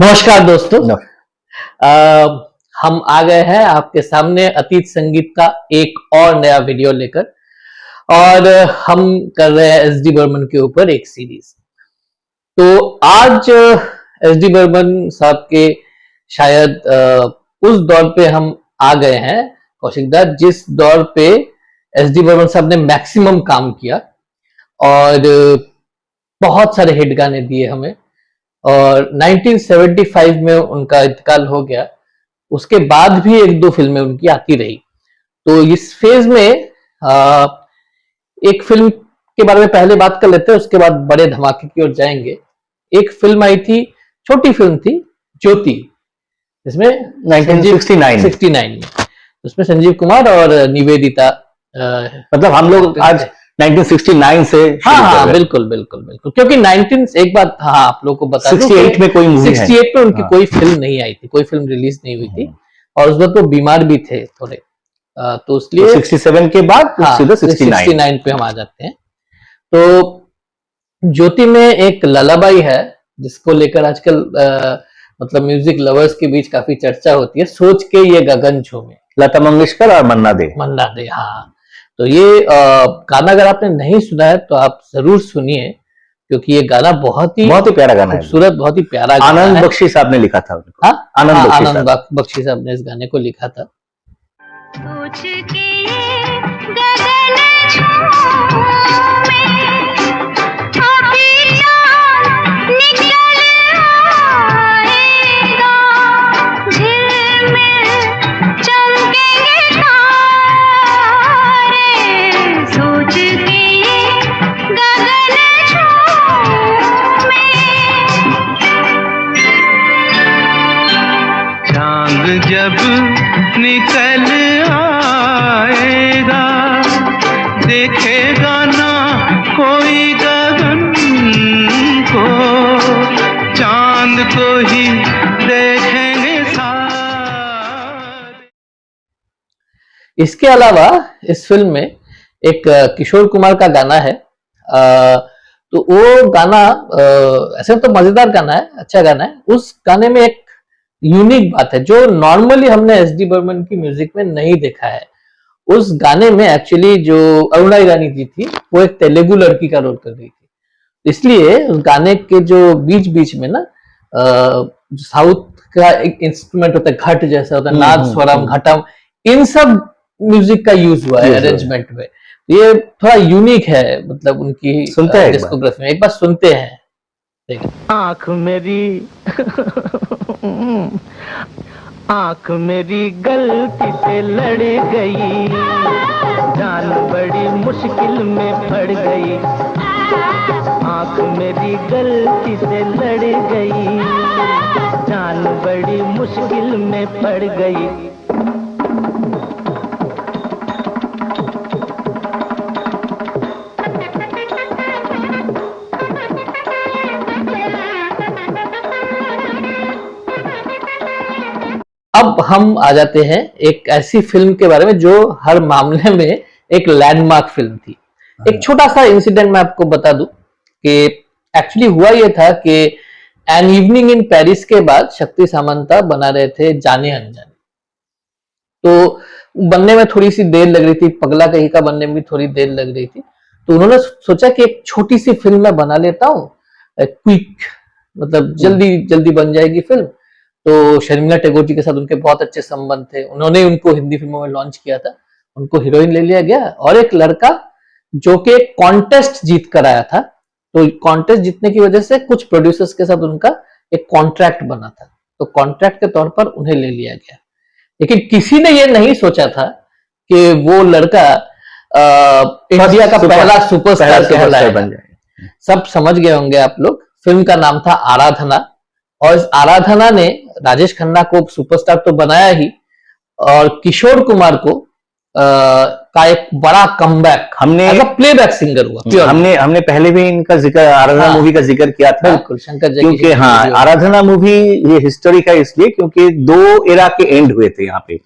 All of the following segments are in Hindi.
नमस्कार दोस्तों। हम आ गए हैं आपके सामने अतीत संगीत का एक और नया वीडियो लेकर, और हम कर रहे हैं एस डी बर्मन के ऊपर एक सीरीज। तो आज एस डी बर्मन साहब के शायद उस दौर पे हम आ गए हैं कौशिक दा, जिस दौर पे एस डी बर्मन साहब ने मैक्सिमम काम किया और बहुत सारे हिट गाने दिए हमें। और 1975 में उनका इंतकाल हो गया। उसके बाद भी एक दो फिल्में उनकी आती रही। तो इस फेज में एक फिल्म के बारे में पहले बात कर लेते हैं, उसके बाद बड़े धमाके की ओर जाएंगे। एक फिल्म आई थी, छोटी फिल्म थी, ज्योति, जिसमें 1969 में उसमें संजीव कुमार और निवेदिता, मतलब हम लोग आज 1969 से हाँ बिल्कुल बिल्कुल बिल्कुल, क्योंकि 19 एक बात हाँ आप लोगों को बता 68 में कोई मूवी 68 में उनकी कोई फिल्म नहीं आई थी, कोई फिल्म रिलीज नहीं हुई थी, और उस वक्त वो बीमार भी थे थोड़े, तो इसलिए 67 के बाद सीधा 69 पे हम आ जाते हैं। तो ज्योति में एक ललाबाई है जिसको लेकर आजकल मतलब म्यूजिक लवर्स के बीच काफी चर्चा होती है, सोच के ये गगन झूमे, लता मंगेशकर और मन्ना दे। हाँ, तो ये गाना अगर आपने नहीं सुना है तो आप जरूर सुनिए, क्योंकि ये गाना बहुत ही प्यारा गाना है, खूबसूरत, बहुत ही प्यारा गाना है। आनंद बख्शी साहब ने लिखा था। आनंद बख्शी साहब ने इस गाने को लिखा था। सोच के गगन झूमे, अभी निकल आएगा, झिलमिल चमकेंगे तारे, सोच के गगन झूमे। चांद जब निकल आएगा, देखेगा ना कोई गगन को, चांद को ही देखेंगे सारे। इसके अलावा इस फिल्म में एक किशोर कुमार का गाना है, तो वो गाना ऐसे तो मजेदार गाना है, अच्छा गाना है। उस गाने में एक यूनिक बात है जो नॉर्मली हमने एस डी बर्मन की म्यूजिक में नहीं देखा है। उस गाने में एक्चुअली जो अरुणा ईरानी जी थी वो एक तेलुगु लड़की का रोल कर रही थी, इसलिए उस गाने के जो बीच बीच में ना साउथ का एक इंस्ट्रूमेंट होता है, घट जैसा होता है, नाद, स्वरम, घटम, इन सब म्यूजिक का यूज हुआ है अरेंजमेंट में। ये थोड़ा यूनिक है, मतलब उनकी डिस्कोग्राफी में। एक बार सुनते हैं। आँख मेरी आँख मेरी गलती से लड़ गई, जान बड़ी मुश्किल में पड़ गई, आँख मेरी गलती से लड़ गई, जान बड़ी मुश्किल में पड़ गई। अब हम आ जाते हैं एक ऐसी फिल्म के बारे में जो हर मामले में एक लैंडमार्क फिल्म थी। एक छोटा सा इंसिडेंट मैं आपको बता दूं कि एक्चुअली हुआ यह था कि एन इवनिंग इन पेरिस के बाद शक्ति सामंता बना रहे थे जाने अनजाने, तो बनने में थोड़ी सी देर लग रही थी, पगला कहीं का बनने में भी थोड़ी देर लग रही थी। तो उन्होंने सोचा कि एक छोटी सी फिल्म मैं बना लेता हूँ, क्विक, मतलब जल्दी जल्दी बन जाएगी फिल्म। तो शर्मिला टैगोर जी के साथ उनके बहुत अच्छे संबंध थे, उन्होंने उनको हिंदी फिल्मों में लॉन्च किया था, उनको हीरोइन ले लिया गया। और एक लड़का जो कि कॉन्टेस्ट जीत कर आया था, तो कॉन्टेस्ट जीतने की वजह से कुछ प्रोड्यूसर्स के साथ उनका एक कॉन्ट्रैक्ट बना था, तो कॉन्ट्रैक्ट के तौर पर उन्हें ले लिया गया। लेकिन किसी ने ये नहीं सोचा था कि वो लड़का इंडिया का पहला सुपरस्टार कहलाएगा। सब समझ गए होंगे आप लोग, फिल्म का नाम था आराधना, और इस आराधना ने राजेश खन्ना को सुपरस्टार तो बनाया ही, और किशोर कुमार को का एक बड़ा कमबैक, हमने प्लेबैक सिंगर हुआ। हमने पहले भी इनका जिक्र, आराधना मूवी का जिक्र किया था, बिल्कुल शंकर जी, क्योंकि हाँ आराधना मूवी ये हिस्टोरी का इसलिए क्योंकि दो एरा के एंड हुए थे यहाँ पे,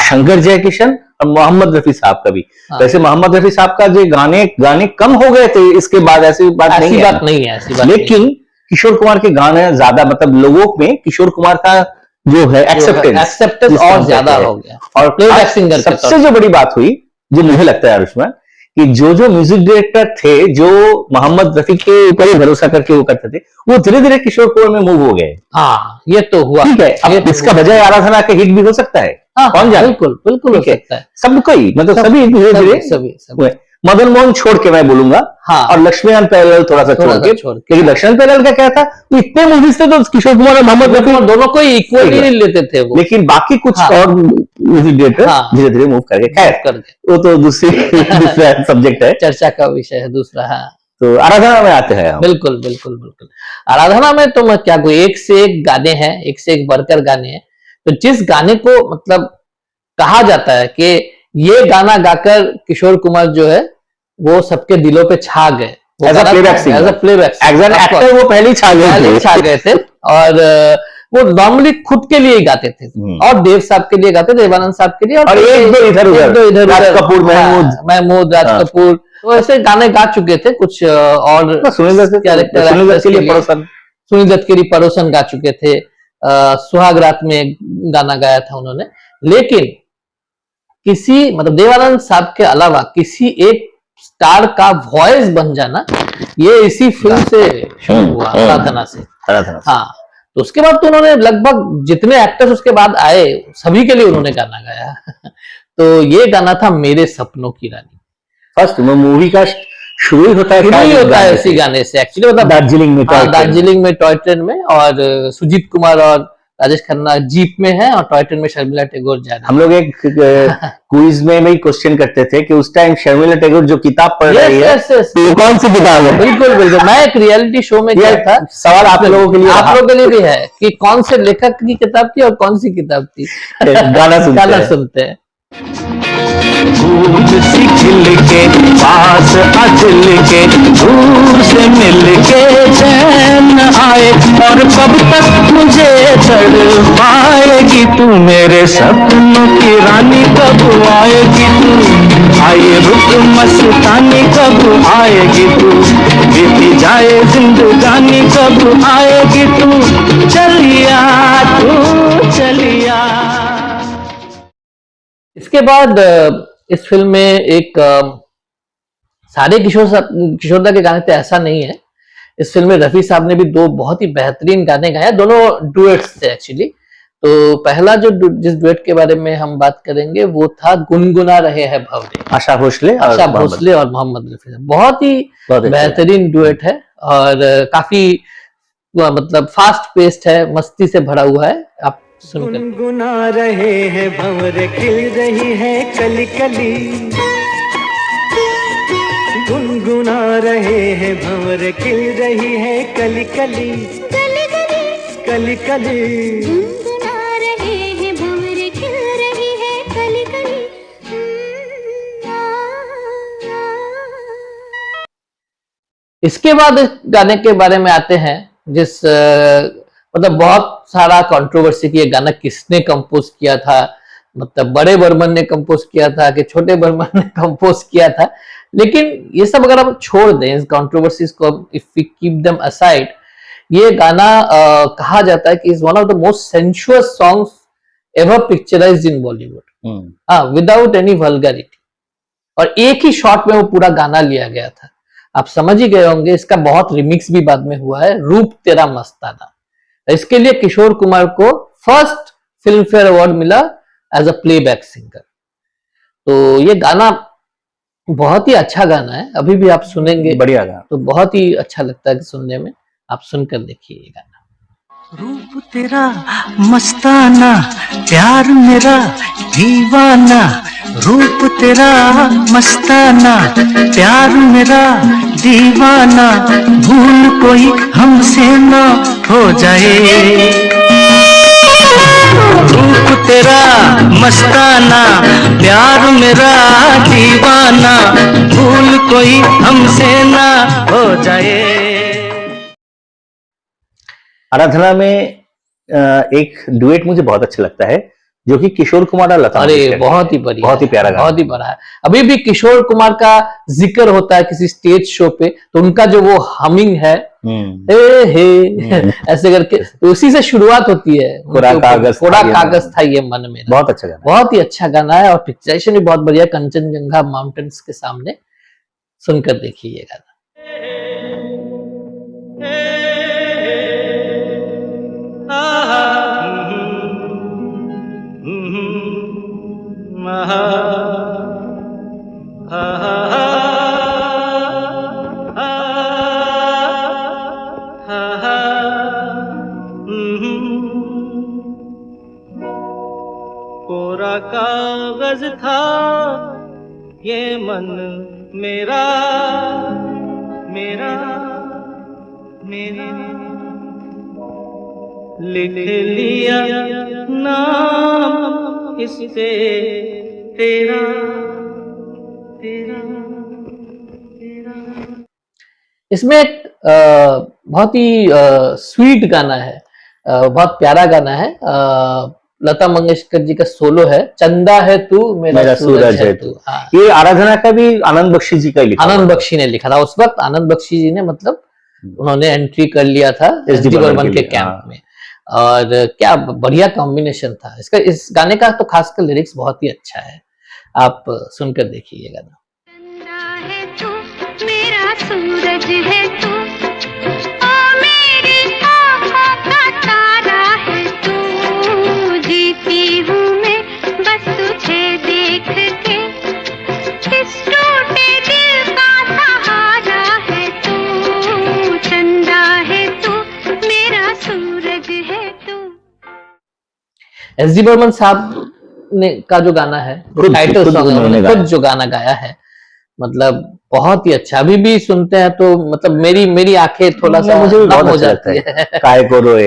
शंकर जयकिशन और मोहम्मद रफी साहब का भी। वैसे मोहम्मद रफी साहब का जो गाने कम हो गए थे इसके बाद, ऐसी बात नहीं है, लेकिन किशोर कुमार के गाने ज्यादा, मतलब लोगों में किशोर कुमार का जो है एक्सेप्टेंस और ज्यादा हो गया। और प्लेबैक सिंगर सबसे जो बड़ी बात हुई, जो मुझे लगता है आयुष्मान, कि जो म्यूजिक डायरेक्टर थे, जो मोहम्मद रफी के ऊपर ही भरोसा करके वो करते थे, वो धीरे धीरे किशोर कुमार में मूव हो गए। हाँ, ये तो हुआ। ठीक है, अब इसका बजाय आराधना के हिट भी हो सकता है। कौन जाने, बिल्कुल बिल्कुल हो सकता है। सबको ही, मतलब सभी धीरे धीरे सभी मदन मोहन छोड़ के मैं बोलूंगा, हाँ, और लक्ष्मीकांत प्यारेलाल थोड़ा सा छोड़ के, क्योंकि लक्ष्मीकांत प्यारेलाल का क्या था, वो इतने मूवीज थे तो किशोर कुमार और मोहम्मद रफी दोनों को इक्वली लेते थे वो, लेकिन बाकी कुछ और म्यूजिक डायरेक्टर धीरे धीरे मूव करके, खैर वो तो दूसरा सब्जेक्ट है, चर्चा का विषय है दूसरा। हाँ, तो आराधना में आते हैं। बिल्कुल बिल्कुल बिल्कुल। आराधना में तो मैं क्या कहूँ, एक से एक गाने हैं, एक से एक बढ़कर गाने हैं। तो जिस गाने को मतलब कहा जाता है कि ये गाना गाकर किशोर कुमार जो है वो सबके दिलों पे छा गए, एज अ प्लेबैक एक्टर वो पहले ही छा गए थे। और वो नॉर्मली खुद के लिए ही गाते थे, और देव साहब के लिए गाते थे, देवानंद साहब के लिए, और एक दो इधर राज कपूर, महमूद, राज कपूर, तो ऐसे गाने गा चुके थे। कुछ और सुनील दत्त के लिए पड़ोसन गा चुके थे, सुहाग रात में गाना गाया था उन्होंने। लेकिन किसी मतलब देवानंद साहब के अलावा किसी एक स्टार का वॉइस बन जाना, ये इसी फिल्म से शुरू हुआ, आराधना से। हाँ, तो उसके बाद तो उन्होंने लगभग जितने एक्टर्स उसके बाद आए सभी के लिए उन्होंने गाना गाया। तो ये गाना था मेरे सपनों की रानी। फर्स्ट मूवी का शुरू ही होता है इसी गाने से एक्चुअली, मतलब दार्जिलिंग में टॉय ट्रेन में, और सुजीत कुमार और राजेश खन्ना जीप में है, और टॉय ट्रेन में शर्मिला टैगोर जा रही है। हम लोग एक क्विज में भी क्वेश्चन करते थे कि उस टाइम शर्मिला टैगोर जो किताब पढ़ रही है, तो कौन सी किताब है? बिल्कुल बिल्कुल। मैं एक रियलिटी शो में गया था, सवाल आप लोगों के लिए भी है कि कौन से लेखक की किताब थी और कौन सी किताब थी। गाना सुनते हैं। फूल सी खिल के पास अचल के दूर से मिल के चैन आए, और कब तक मुझे तड़पाएगी तू, मेरे सपनों की रानी कब आएगी तू, आए रुक मस्तानी कब आएगी तू, बीती जाए जिंदगानी कब आएगी तू, चलिया तू चलिया। इसके बाद इस फिल्म में एक सारे किशोरदा के गाने थे ऐसा नहीं है। इस फिल्म में रफी साहब ने भी दो बहुत ही बेहतरीन गाने गाए, दोनों डुएट्स थे एक्चुअली। तो पहला जिस डुएट के बारे में हम बात करेंगे वो था गुनगुना रहे हैं भंवरे, आशा भोसले और मोहम्मद रफी। बहुत ही बेहतरीन डुएट है, और काफी मतलब फास्ट पेस्ड है, मस्ती से भरा हुआ है। आप गुनगुना रहे हैं भंवरे, खिल रही है कली कली, गुनगुना रहे हैं भंवरे, खिल रही है कली कली, कली कली, गुनगुना रहे हैं भंवरे, खिल रही है कली कली। इसके बाद इस गाने के बारे में आते हैं, जिस मतलब बहुत सारा कंट्रोवर्सी की, ये गाना किसने कंपोज किया था, मतलब बड़े बर्मन ने कंपोज किया था कि छोटे बर्मन ने कंपोज किया था। लेकिन ये सब अगर हम छोड़ दें, इस कंट्रोवर्सीज को, if we keep them aside, ये गाना कहा जाता है कि is one of the most sensuous songs ever picturised in Bollywood, without any vulgarity. और एक ही शॉट में वो पूरा गाना लिया गया था। आप समझ ही गए होंगे, इसका बहुत रिमिक्स भी बाद में हुआ है, रूप तेरा मस्ताना। इसके लिए किशोर कुमार को फर्स्ट फिल्म फेयर अवार्ड मिला एज अ प्लेबैक सिंगर। तो ये गाना बहुत ही अच्छा गाना है, अभी भी आप सुनेंगे बढ़िया गाना, तो बहुत ही अच्छा लगता है सुनने में। आप सुनकर देखिए ये गाना। रूप तेरा मस्ताना, प्यार मेरा दीवाना, रूप तेरा मस्ताना, प्यार मेरा दीवाना, भूल कोई हमसे ना हो जाए, रूप तेरा मस्ताना, प्यार मेरा दीवाना, भूल कोई हमसे ना हो जाए। आराधना में एक डुएट मुझे बहुत अच्छा लगता है, जो कि किशोर कुमार और लता अरे मंगेशकर, बहुत ही बढ़िया, बहुत ही प्यारा गाना, बहुत ही बड़ा है। अभी भी किशोर कुमार का जिक्र होता है किसी स्टेज शो पे तो उनका जो वो हमिंग है हे ऐसे करके, तो उसी से शुरुआत होती है। कोरा कागज था ये मन में, बहुत अच्छा गाना, बहुत ही अच्छा गाना है और पिक्चराइजेशन भी बहुत बढ़िया, कंचनजंगा माउंटेन्स के सामने। सुनकर देखिए ये गाना। कोरा कागज था ये मन मेरा, मेरा मेरा, लिख लिया नाम इस पे तेरा, तेरा, तेरा। इसमें एक बहुत ही स्वीट गाना है, बहुत प्यारा गाना है। लता मंगेशकर जी का सोलो है, चंदा है तू मेरा सूरज है तू। हाँ। ये आराधना का भी आनंद बख्शी जी का ही लिखा, आनंद बख्शी ने लिखा था। उस वक्त आनंद बख्शी जी ने मतलब उन्होंने एंट्री कर लिया था एसडी बर्मन के कैंप में, और क्या बढ़िया कॉम्बिनेशन था इसका। इस गाने का तो खासकर लिरिक्स बहुत ही अच्छा है, आप सुनकर देखिए ये गाना। चंदा है तू मेरा सूरज है तू, ओ मेरी आँखों का तारा है तू, जीती हूँ मैं बस तुझे देख के, इस टूटे दिल का सहारा है तू, चंदा है तू मेरा सूरज है तू। एसडी बर्मन साहब ने का जो गाना है, टाइटल सॉन्ग है, उन्होंने खुद जो गाना गाया है, मतलब बहुत ही अच्छा। अभी भी सुनते हैं तो मतलब मेरी आंखें थोड़ा सा मुझे भी बहुत हो अच्छा जाती लगता है।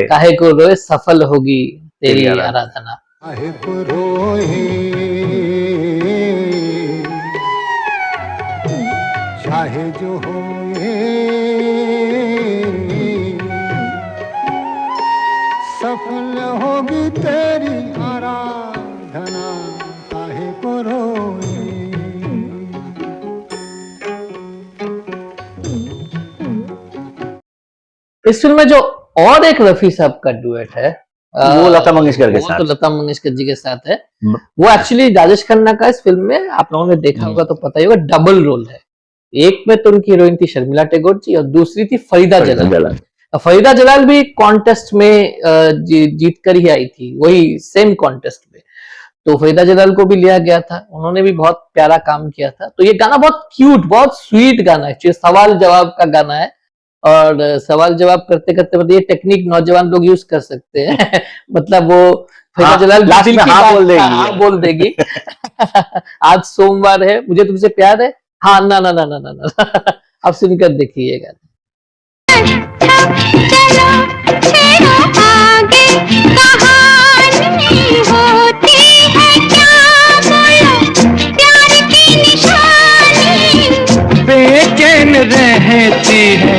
काहे को रोए सफल होगी तेरी आराधना। काहे को रोए चाहे जो होए, सफल होगी तेरी आराधना, काहे को रोए। इस फिल्म में जो और एक रफी साहब का डुएट है, वो लता मंगेशकर के वो साथ, तो लता मंगेशकर जी के साथ है। वो एक्चुअली राजेश खन्ना का इस फिल्म में, आप लोगों ने देखा होगा तो पता ही होगा, डबल रोल है। एक में तो उनकी हीरोइन थी शर्मिला टैगोर जी और दूसरी थी फरीदा जलाल। फरीदा जलाल भी कॉन्टेस्ट में जीत कर ही आई थी, वही सेम कॉन्टेस्ट में, तो फरीदा जलाल को भी लिया गया था। उन्होंने भी बहुत प्यारा काम किया था। तो ये गाना बहुत क्यूट, बहुत स्वीट गाना है, सवाल जवाब का गाना है, और सवाल जवाब करते करते मतलब ये टेक्निक नौजवान लोग यूज कर सकते हैं। मतलब वो फरीदा जलाल लास्ट में हाँ बोल देगी आज सोमवार है, मुझे तुमसे प्यार है, हाँ ना ना ना ना ना ना। आप सुनकर देखिए ये गाना। चलो चलो आगे, कहानी होती है क्या, बोलो प्यार की निशानी, बेचैन रहती है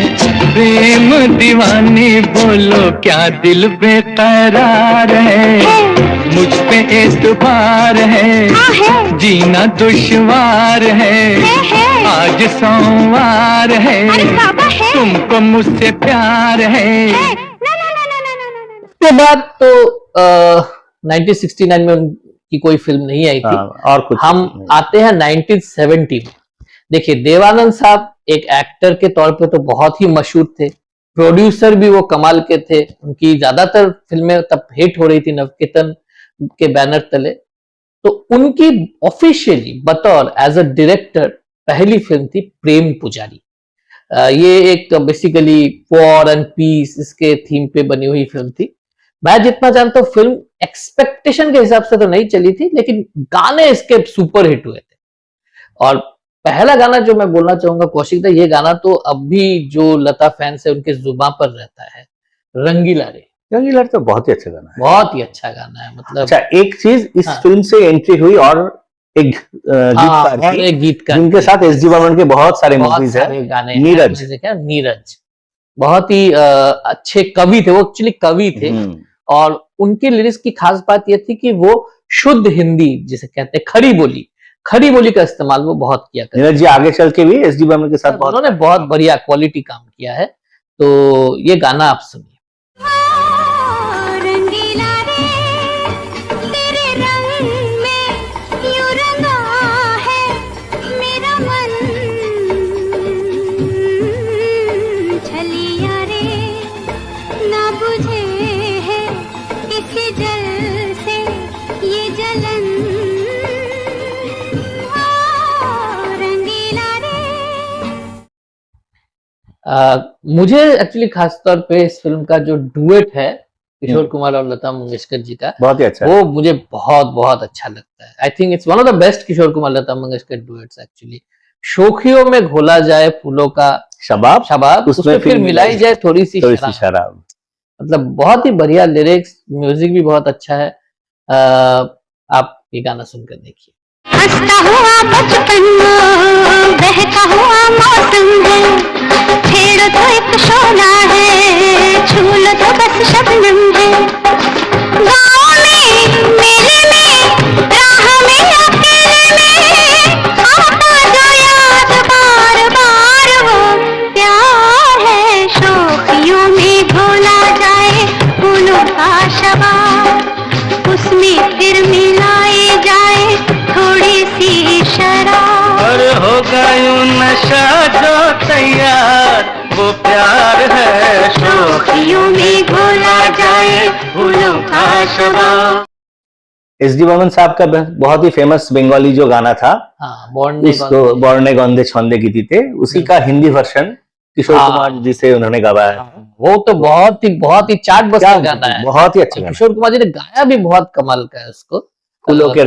प्रेम दीवानी, बोलो क्या दिल बेकरार है, मुझ पे एतबार है, जीना दुश्वार है, आज सोमवार है, तुमको मुझसे प्यार है। उसके बाद तो 1969 में उनकी कोई फिल्म नहीं आई थी, और कुछ हम आते हैं 1970 में। देखिए देवानंद साहब एक एक्टर के तौर पे तो बहुत ही मशहूर थे, प्रोड्यूसर भी वो कमाल के थे। उनकी ज्यादातर फिल्में तब हिट हो रही थी नवकेतन के बैनर तले। तो उनकी ऑफिशियली बतौर एज अ डायरेक्टर पहली फिल्म थी प्रेम पुजारी। ये एक बेसिकली वॉर एंड पीस इसके थीम पे बनी हुई फिल्म थी। मैं जितना जानता हूँ फिल्म एक्सपेक्टेशन के हिसाब से तो नहीं चली थी, लेकिन गाने इसके सुपर हिट हुए थे। और पहला गाना जो मैं बोलना चाहूंगा कौशिक दा, ये गाना तो अब भी जो लता फैंस है उनके जुबान पर रहता है, रंगीला रे। रंगीला तो बहुत ही अच्छा गाना है, बहुत ही अच्छा गाना है। मतलब अच्छा एक चीज इस फिल्म से एंट्री हुई और एक गीतकार जिनके साथ एसडी बर्मन के बहुत सारे मूवीज है, गाने नीरज। नीरज बहुत ही अच्छे कवि थे, वो एक्चुअली कवि थे। और उनकी लिरिक्स की खास बात यह थी कि वो शुद्ध हिंदी जिसे कहते हैं खड़ी बोली का इस्तेमाल वो बहुत किया करते नीरज जी आगे चल के भी एस डी बर्मन के साथ हैं। उन्होंने बहुत बढ़िया क्वालिटी काम किया है। तो ये गाना आप सुनिए। रंगीला रे तेरे रंग में यूं रंगा है मेरा मन, छलिया रे ना बुझे है किसी जल से ये जलन, रंगीला रे। मुझे एक्चुअली खासतौर पे इस फिल्म का जो डुएट है किशोर कुमार और लता मंगेशकर जी का, बहुत ही अच्छा वो मुझे बहुत बहुत अच्छा लगता है। I think it's one of the best Kishore Kumar Lata Mangeshkar duets actually. शोखियों में घोला जाए फूलों का शबाब, उसमें फिर मिलाई जाए थोड़ी सी शराब। मतलब बहुत ही बढ़िया लिरिक्स, म्यूजिक भी बहुत अच्छा है। आप ये गाना सुनकर देखिए। हंसता हुआ बचपन बहता हुआ मौसम है, छेड़ो तो एक शोला है, छू लो तो बस शबनम है। गाँव में मेले में राह में अकेले में आता जो याद बार बार वो प्यार है। शोखियों में घोला जाए फूलों का शबाब, उसमें फिर मिलाई जाए थोड़ी सी शराब। और होगा यूं नशा जो तैयार, वो प्यार है। शोखियों में घोला जाए फूलों का शबाब। एस डी बर्मन साहब का बहुत ही फेमस बंगाली जो गाना था, हाँ, बॉर्न इसको बॉर्ने गंदे छंदे गीती थे, उसी का हिंदी वर्जन किशोर कुमार जी से उन्होंने गवाया। वो तो बहुत ही चार्ट बस्टर गाना है, बहुत ही अच्छा गाना। किशोर कुमार जी ने गाया भी बहुत कमाल का है उसको, फूलों के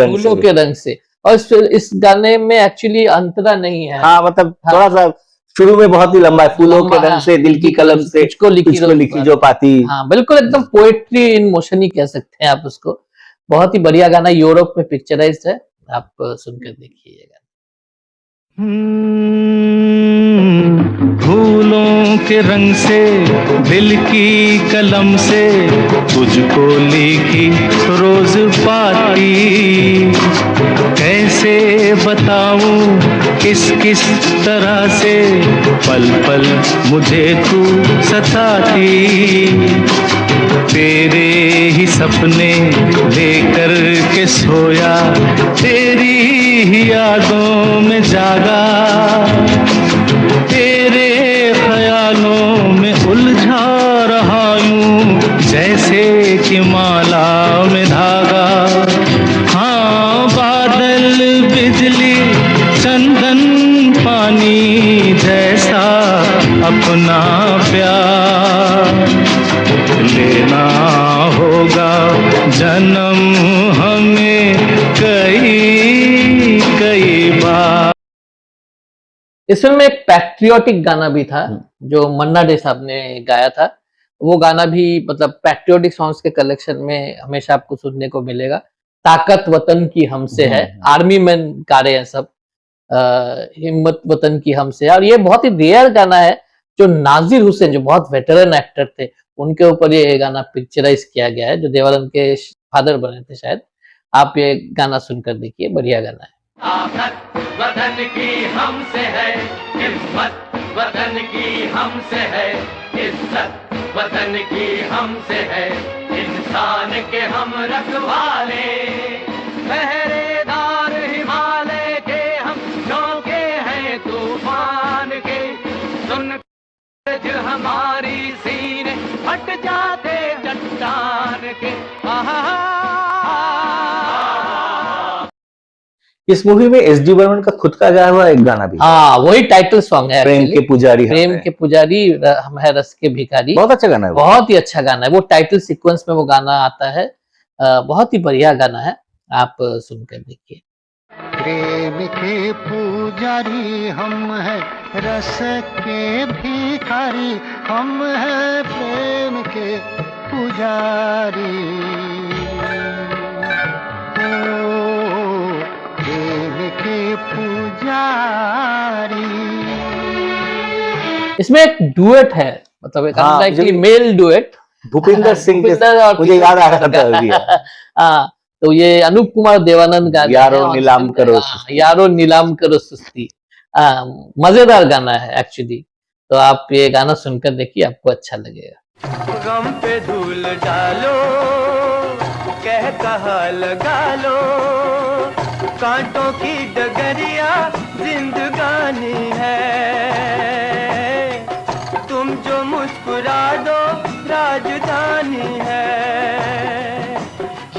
रंग से। और इस गाने में एक्चुअली अंतरा नहीं है। हाँ, मतलब थोड़ा सा शुरू में बहुत ही लंबा है, फूलों के रंग से दिल की कलम से तुझको लिखी जो पाती। हाँ बिल्कुल, एकदम पोएट्री इन मोशन ही कह सकते हैं आप उसको। बहुत ही बढ़िया गाना, यूरोप में पिक्चराइज्ड है, आप सुनकर देखिएगा। फूलों के रंग से दिल की कलम से तुझको लिखी रोज पाती, कैसे बताऊं किस किस तरह से पल पल मुझे तू सताती। तेरे ही सपने लेकर के सोया, तेरी ही यादों में जागा, तेरे ख्यालों में उलझा रहा यूं जैसे कि माला में धागा। हाँ, बादल बिजली चंदन पानी जैसा अपना प्यार लेना होगा जन्म हमें कई बार। इस फिल्म में एक पैट्रियोटिक गाना भी था जो मन्ना डे साहब ने गाया था। वो गाना भी मतलब पैट्रियोटिक सॉन्ग्स के कलेक्शन में हमेशा आपको सुनने को मिलेगा। ताकत वतन की हमसे है, आर्मी मैन गा रहे हैं सब, हिम्मत वतन की हमसे। और ये बहुत ही रेयर गाना है जो नाजिर हुसैन, जो बहुत वेटरन एक्टर थे, उनके ऊपर ये गाना पिक्चराइज किया गया है, जो देवानंद के फादर बने थे शायद। आप ये गाना सुनकर देखिए, बढ़िया गाना है। ताकत वतन की हमसे है, हिम्मत वतन की हमसे है, इज्जत वतन की हमसे है, इंसान के हम रखवाले, पहरेदार हिमालय के हम झोंके हैं तूफान के, सुन जो हमारी सीने फट जाते चट्टान के। इस मूवी में एस डी बर्मन का खुद का गाया हुआ एक गाना भी, हाँ वही टाइटल सॉन्ग है, प्रेम के पुजारी हम है रस के भिखारी। बहुत अच्छा गाना है, बहुत ही अच्छा गाना है। वो टाइटल सीक्वेंस में वो गाना आता है, बहुत ही बढ़िया गाना है, आप सुनकर देखिए। प्रेम के पुजारी हम है रस के भिखारी, हम है प्रेम के पुजारी, प्रेम के पुजारी। इसमें एक डुएट है, मतलब एक unlikely male duet Bhupinder Singh के, मुझे याद आ रहा था अभी। हाँ, तो ये अनूप कुमार देवानंद गाने यारो हैं और नीलाम फिल्म- करो हाँ, सुस्ती। यारो नीलाम करो सुस्ती। मजेदार गाना है एक्चुअली, तो आप ये गाना सुनकर देखिए, आपको अच्छा लगेगा। गम पे धूल डालो, कह कहा लगा लो, कांटों की डगरिया जिंदगानी है, तुम जो मुस्कुरा दो राजधानी है।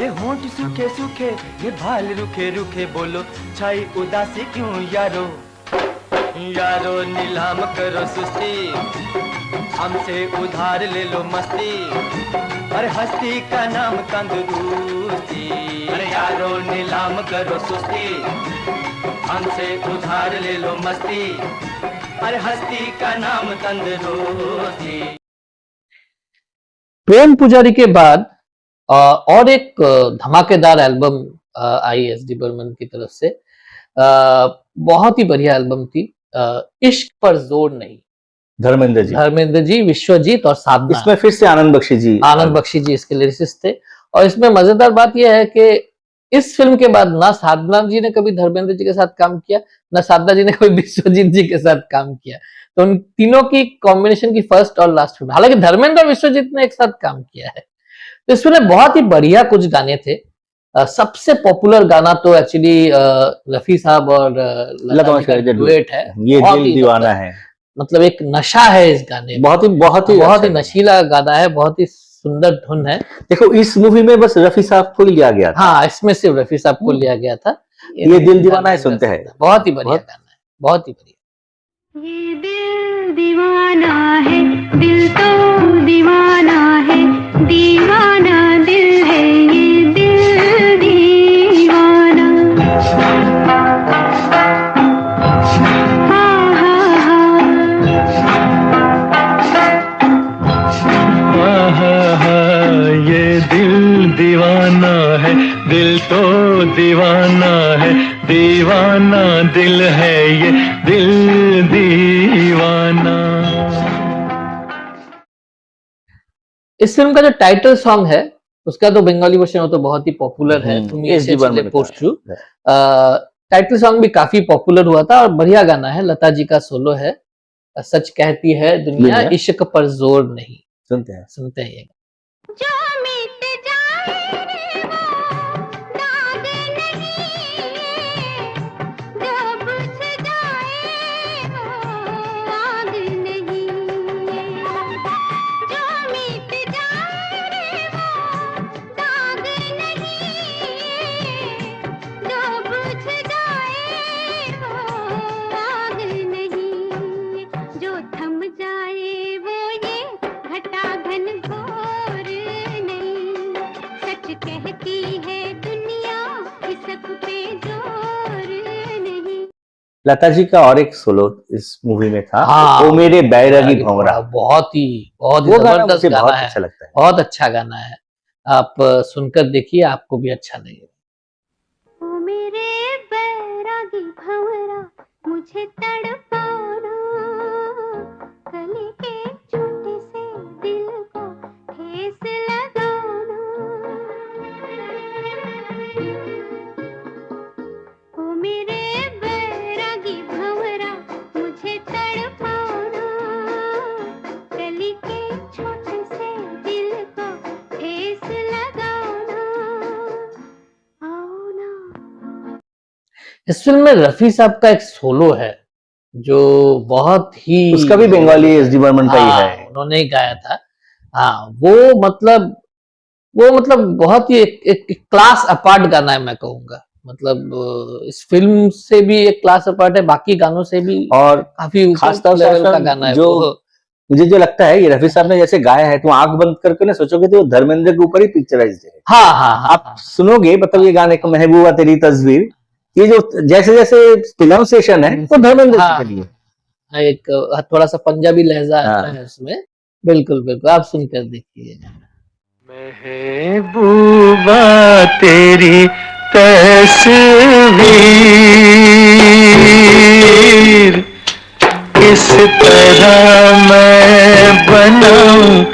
ये होंठ सूखे सूखे, ये बाल रुखे रुखे, बोलो छाई उदासी क्यों यारो, यारो नीलाम करो सुस्ती, हमसे उधार ले लो मस्ती, अरे हस्ती का नाम तंदुरुस्ती, अरे यारो नीलाम करो सुस्ती, हमसे उधार ले लो मस्ती, अरे हस्ती का नाम तंदुरुस्ती। प्रेम पुजारी के बाद और एक धमाकेदार एल्बम आई एस डी बर्मन की तरफ से, बहुत ही बढ़िया एल्बम थी, इश्क पर जोर नहीं, धर्मेंद्र जी, विश्वजीत और साधना। इसमें फिर से आनंद बख्शी जी इसके लिरिसिस्ट थे। और इसमें मजेदार बात यह है कि इस फिल्म के बाद ना साधना जी ने कभी धर्मेंद्र जी के साथ काम किया, ना साधना जी ने कभी विश्वजीत जी के साथ काम किया, तो उन तीनों की कॉम्बिनेशन की फर्स्ट और लास्ट फिल्म। हालांकि धर्मेंद्र और विश्वजीत ने एक साथ काम किया है। तो इस फिल्म में बहुत ही बढ़िया कुछ गाने थे। सबसे पॉपुलर गाना तो एक्चुअली रफी साहब और लता जी का डुएट है, ये दिल दीवाना है, मतलब एक नशा है इस गाने में, बहुत ही नशीला गाना है, बहुत ही सुंदर धुन है। देखो इस मूवी में बस रफी साहब को लिया गया था। हाँ, इसमें सिर्फ रफी साहब को लिया गया था। ये दिल दीवाना है सुनते हैं, बहुत ही बढ़िया गाना है, बहुत ही बढ़िया। ये दिल दीवाना है, दिल तो दीवाना है, दीवाना दिल है, ये दिल दीवाना। हाँ हाँ हाँ, ये दिल दीवाना है, दिल तो दीवाना है, दीवाना दिल है, ये दिल दीवाना। इस फिल्म का जो टाइटल सॉन्ग है उसका तो बंगाली वर्जन हो तो बहुत ही पॉपुलर है, तुम ऐसे चले पोस्ट छू। टाइटल सॉन्ग भी काफी पॉपुलर हुआ था और बढ़िया गाना है, लता जी का सोलो है। सच कहती है दुनिया, इश्क पर जोर नहीं। सुनते हैं। जो मिट जाए रे वो दाग नहीं, जो बुझ जाए वो आग नहीं, जो मिट जाए रे वो दाग नहीं, जो बुझ जाए वो आग नहीं, जो थम जाए वो ये घटा घन घोर नहीं, सच कहती है दुनिया, इसक पे जोर नहीं। लता जी का और एक सोलो इस मूवी में था, हाँ, वो मेरे बैरागी भंवरा, बहुत ही जबरदस्त गाना है, अच्छा लगता है, बहुत अच्छा गाना है। आप सुनकर देखिए, आपको भी अच्छा लगेगा। ओ मेरे बैरागी भंवरा, मुझे तड़पाना, गले के छोटे से दिल को ठेस लगाना। ओ मेरे बैरागी भंवरा, मुझे तड़पाना, गले के छोटे से दिल को ठेस लगाना। आओ ना। इस फिल्म में रफी साहब का एक सोलो है जो बहुत ही, उसका भी बंगाली एस डी बर्मन का ही है, उन्होंने ही गाया था। हाँ, वो मतलब बहुत ही एक क्लास अपार्ट गाना है, मैं कहूंगा। मतलब इस फिल्म से भी एक क्लास अपार्ट है, बाकी गानों से भी, और काफी खासतौर लेवल का गाना है। जो मुझे जो लगता है ये रफी साहब ने जैसे गाया है, तुम आंख बंद करके ना सोचोगे तो धर्मेंद्र के ऊपर ही पिक्चराइज्ड है। हाँ, आप सुनोगे, मतलब ये गाने को महबूबा तेरी तस्वीर, ये जो जैसे जैसे प्रोनाउंसिएशन है वो धर्मेंद्र के लिए, एक थोड़ा सा पंजाबी लहजा है उसमें। बिल्कुल बिल्कुल, आप सुनकर देखिए। महबूबा तेरी तस्वीर किस तरह मैं बनाऊं,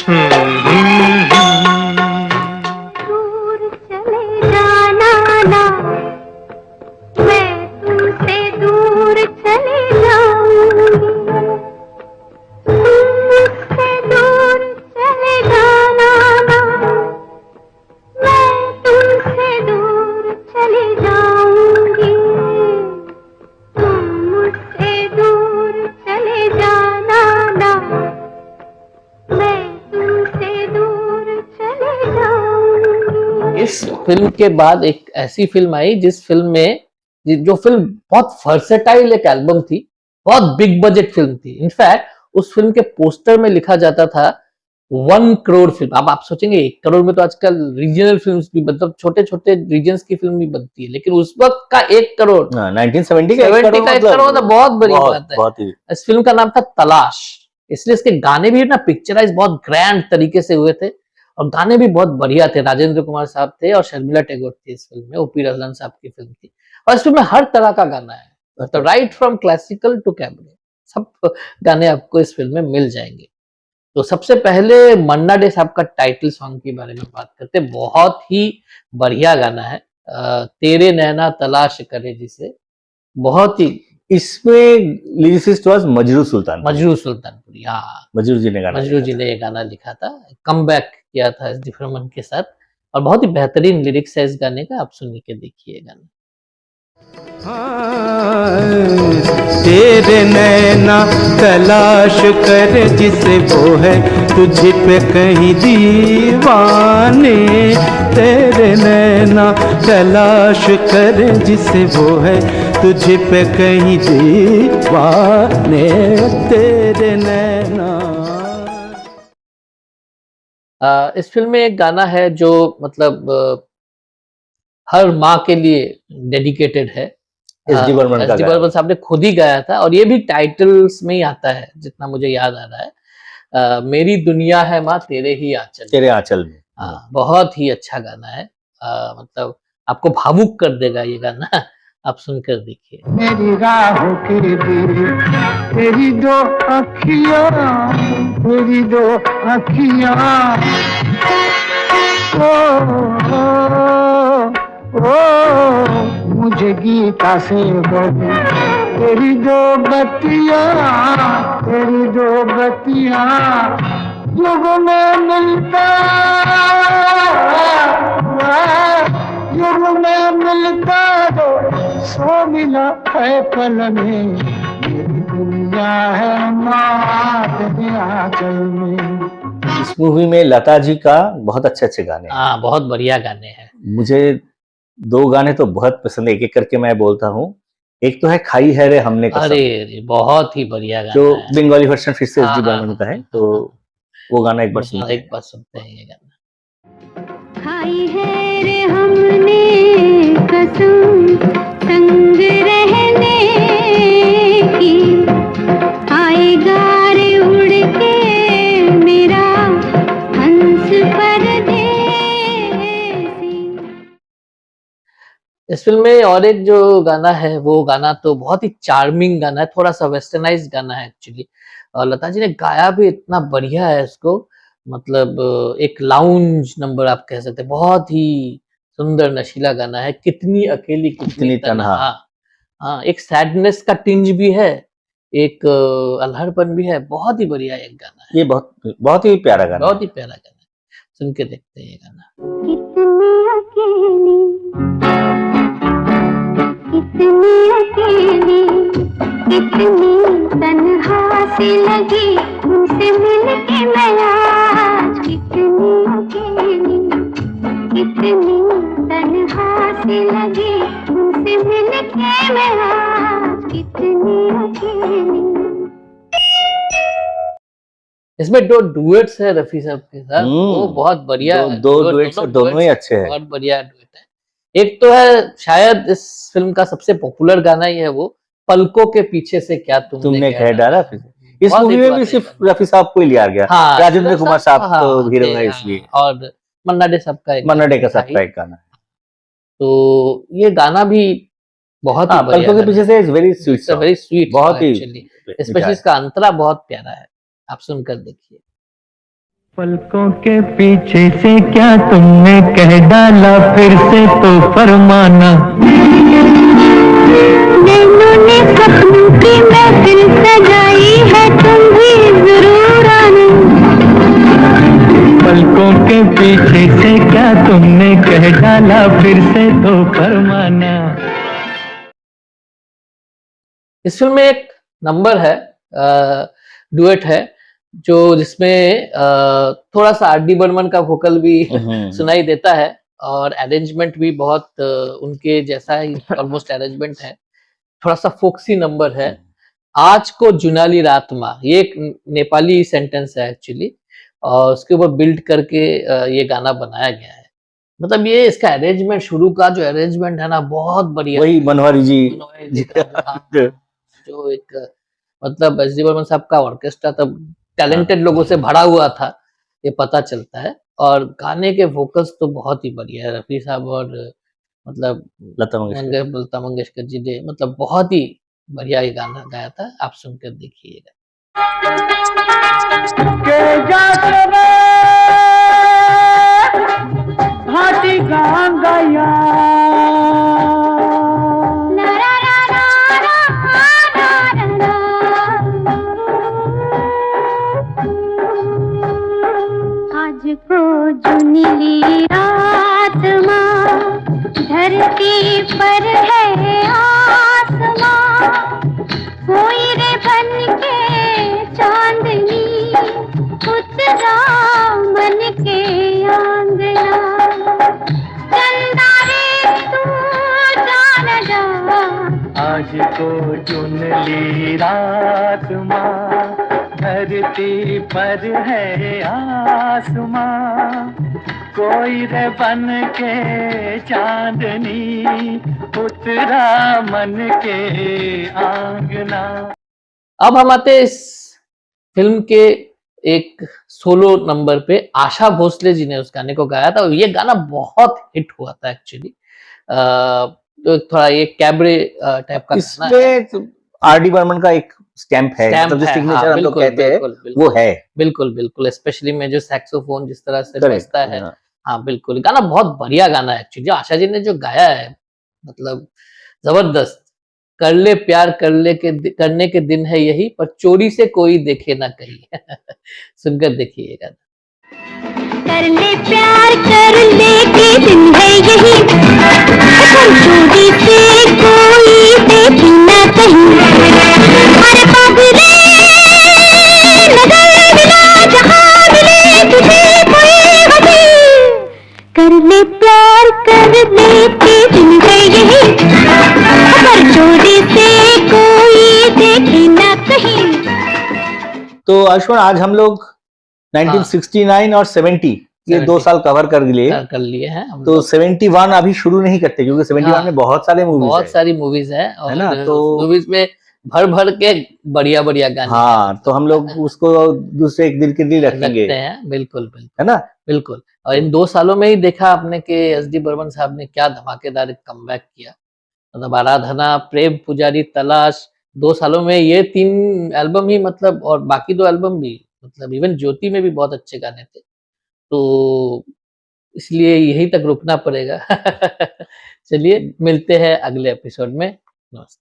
दूर चले जाना ना, मैं तुमसे दूर चले जाऊंगी। मुझसे दूर चले जाना ना, मैं तुमसे दूर चले जाऊंगी। तुम मुझसे दूर चले जाना ना, मैं तुमसे दूर चले जाऊंगी। इस फिल्म के बाद एक ऐसी फिल्म आई जिस फिल्म में जो फिल्म बहुत वर्सेटाइल एक एल्बम थी, बहुत बिग बजट फिल्म थी। इनफैक्ट उस फिल्म के पोस्टर में लिखा जाता था 1 करोड़ फिल्म। अब आप सोचेंगे 1 करोड़ में तो आजकल रीजनल फिल्म्स भी, मतलब छोटे छोटे रीजन्स की फिल्म भी बनती है, लेकिन उस वक्त का 1 करोड़ 1970 का 70 का 1 करोड़ तो बहुत बड़ी बात है। बहुत ही इस फिल्म का नाम था तलाश, इसलिए इसके गाने भी ना पिक्चराइज बहुत ग्रैंड तरीके से हुए थे और गाने भी बहुत बढ़िया थे। राजेंद्र कुमार साहब थे और शर्मिला टैगोर थी इस फिल्म में, ओपी रहमान साहब की फिल्म थी। और इस फिल्म में हर तरह का गाना है, मतलब right from classical to cabaret, सब गाने आपको इस फिल्म में मिल जाएंगे। तो सबसे पहले मन्ना डे साहब का टाइटल सॉन्ग के बारे में बात करते हैं। बहुत ही बढ़िया गाना है, तेरे नैना तलाश करे जिसे, बहुत ही। इसमें लिरिसिस्ट वाज मजरू सुल्तान, मजरू सुल्तानपुरी, हाँ मजरू जी ने गाना मजरू जी ने ये गाना लिखा था, कम बैक किया था एस डी बर्मन के साथ, और बहुत ही बेहतरीन लिरिक्स है इस गाने का। आप सुन के देखिए गाना। तेरे नैना तलाश कर जिसे वो है तुझ पे कहीं दीवाने, तेरे नैना तलाश कर जिसे वो है तुझ पे कहीं दीवाने, तेरे नैना। इस फिल्म में एक गाना है जो मतलब हर माँ के लिए डेडिकेटेड है। एस डी बर्मन का बर्मन साहब ने खुद ही गाया था और ये भी टाइटल्स में ही आता है जितना मुझे याद आ रहा है। मेरी दुनिया है माँ तेरे ही आंचल, तेरे आंचल में। हाँ, बहुत ही अच्छा गाना है। मतलब आपको भावुक कर देगा ये गाना, आप सुनकर देखिए। मेरी राहों के दिल तेरी दो अखियां, तेरी दो अखियां, ओ मुझे गीता से बड़ी तेरी दो बत्तियां, तेरी दो बत्तियां युग में मिलता, युग में मिलता जो सो मिला है पल में, मेरी दुनिया है माँ तेरे आंचल में। इस मूवी में लता जी का बहुत अच्छे गाने हैं। हाँ, बहुत बढ़िया गाने हैं। मुझे 2 गाने तो बहुत पसंद है, एक करके मैं बोलता हूँ। एक तो है खाई है रे हमने कसम, अरे बहुत ही बढ़िया गाना जो है। बंगाली वर्जन फिर से एस डी हाँ, बर्मन का है, तो वो गाना एक बार सुनते हैं। एक बार सुनते हैं ये गाना। खाई है रे हमने कसम संग रहने की, आएगा रे उड़ के मेरा हंस परदेसी। इस फिल्म में और एक जो गाना है, वो गाना तो बहुत ही चार्मिंग गाना है, थोड़ा सा वेस्टर्नाइज गाना है एक्चुअली, और लता जी ने गाया भी इतना बढ़िया है इसको, मतलब एक लाउंज नंबर आप कह सकते हैं। बहुत ही सुंदर नशीला गाना है, कितनी अकेली कितनी तन्हा। हाँ, एक सैडनेस का टिंज भी है, एक अल्हड़पन भी है, बहुत ही बढ़िया एक गाना है। ये बहुत ही प्यारा गाना, बहुत ही प्यारा गाना है, सुन के देखते हैं ये गाना। कितनी अकेली, कितनी तन्हा सी लगी तुमसे मिलके मैं आज, कितनी अकेली, कितनी तन्हा सी लगी तुमसे मिलके मैं आज, कितनी अकेली। इसमें 2 डुएट्स है रफी साहब के साथ, वो बहुत बढ़िया। दो डुएट्स दोनों ही अच्छे हैं, बहुत बढ़िया डुएट है। एक तो है शायद इस फिल्म का सबसे पॉपुलर गाना ही है वो, पलकों के पीछे से क्या तुमने कह डाला। इस मूवी में भी सिर्फ रफी साहब को ही लिया गया, हाँ, राजेंद्र कुमार साहब हाँ, तो हीरो है इसलिए, और मन्ना डे साहब का एक गाना है। तो ये गाना भी बहुत ही बढ़िया, पलकों के पीछे से वेरी स्वीट, बहुत ही, स्पेशली इसका अंतरा बहुत प्यारा है, आप सुनकर देखिए। पलकों के पीछे से क्या तुमने कह डाला, फिर से तो फरमाना। नैनों ने सपनों की महफिल सजाई है, तुम भी जरूर आना। पलकों के पीछे से क्या तुमने कह डाला, फिर से तो फरमाना। इस फिल्म में एक नंबर है, डुएट है, जो जिसमें थोड़ा सा आर.डी. बर्मन का वोकल भी सुनाई देता है, और अरेंजमेंट भी बहुत उनके जैसा ही ऑलमोस्ट अरेंजमेंट है। थोड़ा सा फोक्सी नंबर है। आज को जुनाली रात मा, ये एक नेपाली सेंटेंस है एक्चुअली, और उसके ऊपर बिल्ड करके ये गाना बनाया गया है। मतलब ये इसका अरेंजमेंट, शुरू का जो अरेंजमेंट है ना, बहुत बढ़िया। वही मनोहरी जी जो एक मतलब एस.डी. बर्मन साहब का ऑर्केस्ट्रा तब टैलेंटेड लोगों से भरा हुआ था, ये पता चलता है। और गाने के वोकल्स तो बहुत ही बढ़िया है, रफी साहब और मतलब लता मंगेशकर जी ने मतलब बहुत ही बढ़िया ये गाना गाया था। आप सुनकर देखिएगा। भाटी गांगया आज को जुनली रात माँ, धरती पर है आसमां, कोई रे बन के चांदनी उतरा मन के आंगना। चंदा रे तू जान जा, आज को चुन ली रात माँ, धरती पर है आसमां, कोई रे बन के चांदनी उतरा मन के आंगना। अब हम आते हैं इस फिल्म के एक सोलो नंबर पे। आशा भोसले जी ने उस गाने को गाया था, और ये गाना बहुत हिट हुआ था एक्चुअली। तो थोड़ा ये कैबरे टाइप का गाना है। इसमें आर.डी. बर्मन का एक स्टैम्प है, मतलब जो सिग्नेचर हम लोग कहते हैं वो है। बिल्कुल बिल्कुल, स्पेशली में जो सैक्सोफोन जिस तरह से बजता है। हाँ बिल्कुल, गाना बहुत बढ़िया गाना है एक्चुअली। जो आशा जी ने जो गाया है, मतलब जबरदस्त। कर ले प्यार करने के दिन है यही, पर चोरी से कोई देखे ना कहीं। सुनकर देखिएगा। कर ले प्यार करने के दिन है यही, पर चोरी से कोई देखे ना कहीं। अरे पागले नजर मिला जहां मिले तुझे कोई हदी, कर ले प्यार करने के दिन है यही, पर चोरी से कोई देखे ना कहीं। तो आयुष्मान, आज हम लोग 1969 और 70 ये 2 साल कवर कर लिए हैं। तो 71 अभी शुरू नहीं करते, क्योंकि 71 में बहुत सारी मूवीज है, और है ना, तो मूवीज में भर के बढ़िया गाने। हाँ, तो हम लोग उसको दूसरे एक दिल के लिए रखेंगे हैं। बिल्कुल है ना, बिल्कुल। और इन 2 सालों में ही देखा आपने कि एस.डी. बर्मन साहब ने क्या धमाकेदार एक कमबैक किया। मतलब आराधना, प्रेम पुजारी, तलाश, 2 सालों में ये 3 एल्बम ही, मतलब और बाकी 2 एल्बम भी, मतलब इवन ज्योति में भी बहुत अच्छे गाने थे। तो इसलिए यहीं तक रुकना पड़ेगा। चलिए मिलते हैं अगले एपिसोड में। नमस्ते।